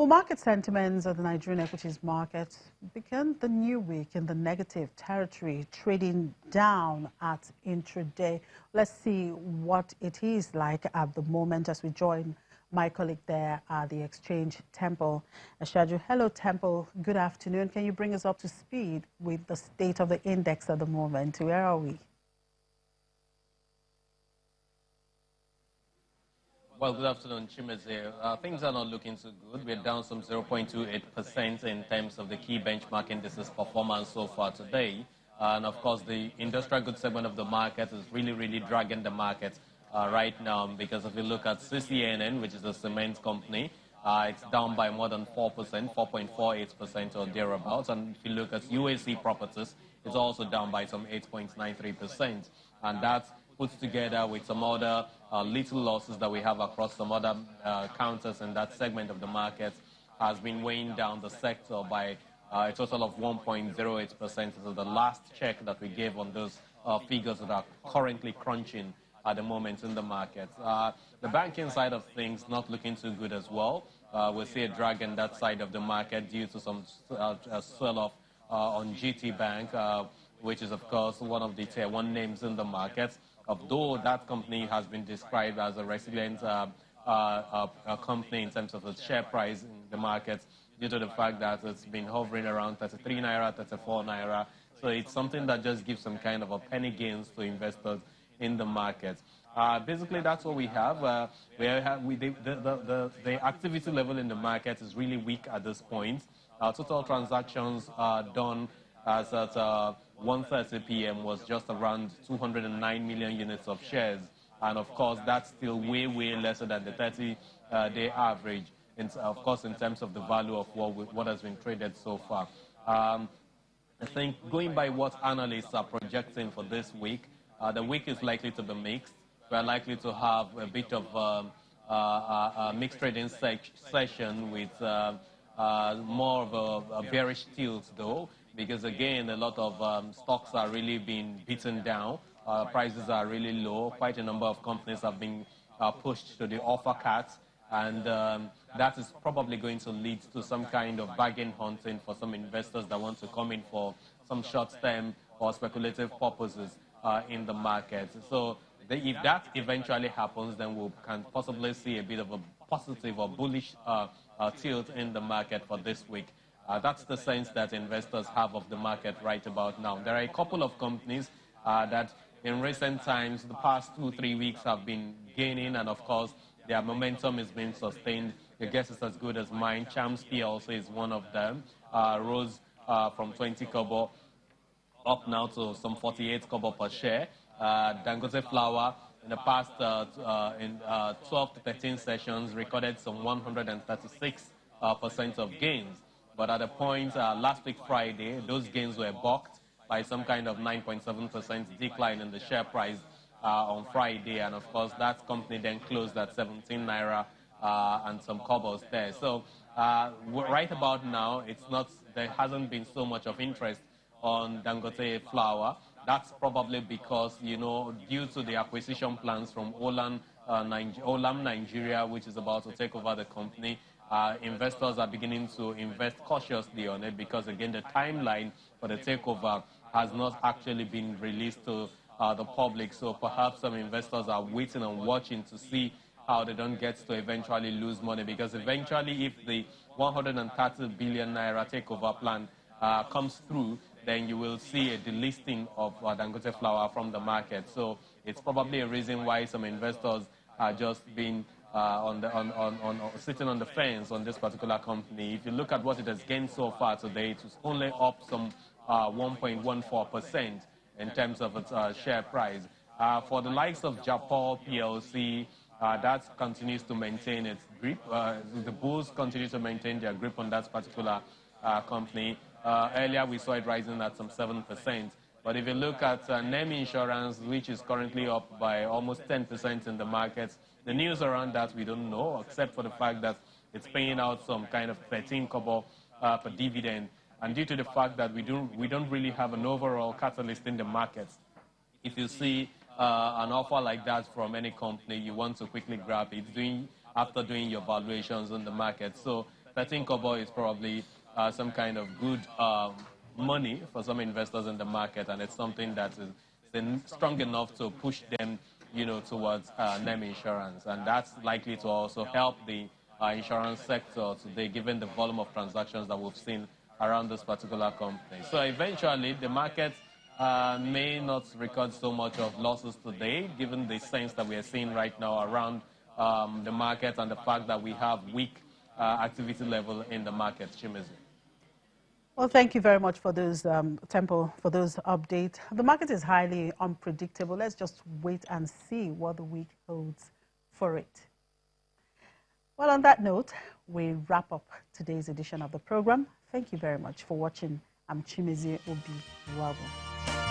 Well, market sentiments of the Nigerian equities market began the new week in the negative territory, trading down at intraday. Let's see what it is like at the moment as we join my colleague there at the exchange, Temple Ashaju. Hello, Temple. Good afternoon. Can you bring us up to speed with the state of the index at the moment? Where are we? Well, good afternoon, Chimeze. Things are not looking so good. We're down some 0.28% in terms of the key benchmark indices performance so far today. And of course, the industrial goods segment of the market is really dragging the market right now, because if you look at CCNN, which is a cement company, it's down by more than 4%, 4.48% or thereabouts. And if you look at UAC Properties, it's also down by some 8.93%. And that's put together with some other little losses that we have across some other counters in that segment of the market, has been weighing down the sector by a total of 1.08%. So the last check that we gave on those figures that are currently crunching at the moment in the market. The banking side of things not looking too good as well. We'll see a drag in that side of the market due to some sell-off on GT Bank, which is, of course, one of the tier one names in the market. Although that company has been described as a resilient company in terms of its share price in the market, due to the fact that it's been hovering around 33 naira, 34 naira. So it's something that just gives some kind of a penny gains to investors in the market. Basically, that's what we have. The activity level in the market is really weak at this point. Total transactions done as at 1:30 p.m. was just around 209 million units of shares. And of course, that's still way lesser than the 30-day average, of course, in terms of the value of what has been traded so far. I think going by what analysts are projecting for this week, the week is likely to be mixed. We're likely to have a bit of a mixed trading session with more of a bearish tilt, though, because, again, a lot of stocks are really being beaten down. Prices are really low. Quite a number of companies have been pushed to the offer cuts, and that is probably going to lead to some kind of bargain hunting for some investors that want to come in for some short-term or speculative purposes in the market. So if that eventually happens, then we can possibly see a bit of a positive or bullish tilt in the market for this week. That's the sense that investors have of the market right about now. There are a couple of companies that in recent times, the past 2-3 weeks, have been gaining, and of course, their momentum is being sustained. Your guess is as good as mine. Chams PLC is one of them. Rose from 20 kobo up now to some 48 kobo per share. Dangote Flour in the past 12 to 13 sessions recorded some 136% of gains. But at a point last week Friday, those gains were balked by some kind of 9.7% decline in the share price on Friday. And of course, that company then closed at 17 naira and some cobbles there. So right about now, there hasn't been so much of interest on Dangote Flour. That's probably because, due to the acquisition plans from Olam Nigeria, which is about to take over the company, investors are beginning to invest cautiously on it because, again, the timeline for the takeover has not actually been released to the public. So perhaps some investors are waiting and watching to see how they don't get to eventually lose money, because eventually, if the 130 billion naira takeover plan comes through, then you will see a delisting of Dangote Flour from the market. So it's probably a reason why some investors are just being sitting on the fence on this particular company. If you look at what it has gained so far today, it was only up some 1.14% in terms of its share price. For the likes of Japol PLC, that continues to maintain its grip. The bulls continue to maintain their grip on that particular company. Earlier, we saw it rising at some 7%. But if you look at NEM Insurance, which is currently up by almost 10% in the markets, the news around that we don't know, except for the fact that it's paying out some kind of 13 kobo per dividend. And due to the fact that we don't really have an overall catalyst in the markets, if you see an offer like that from any company, you want to quickly grab it after doing your valuations on the market. So 13 kobo is probably some kind of good money for some investors in the market, and it's something that is strong enough to push them, towards NEM insurance, and that's likely to also help the insurance sector today, given the volume of transactions that we've seen around this particular company. So eventually, the market may not record so much of losses today, given the sense that we are seeing right now around the market and the fact that we have weak activity level in the market. Chimezi. Well, thank you very much for those, Temple, for those updates. The market is highly unpredictable. Let's just wait and see what the week holds for it. Well, on that note, we wrap up today's edition of the program. Thank you very much for watching. I'm Chimezi Obi Wabu.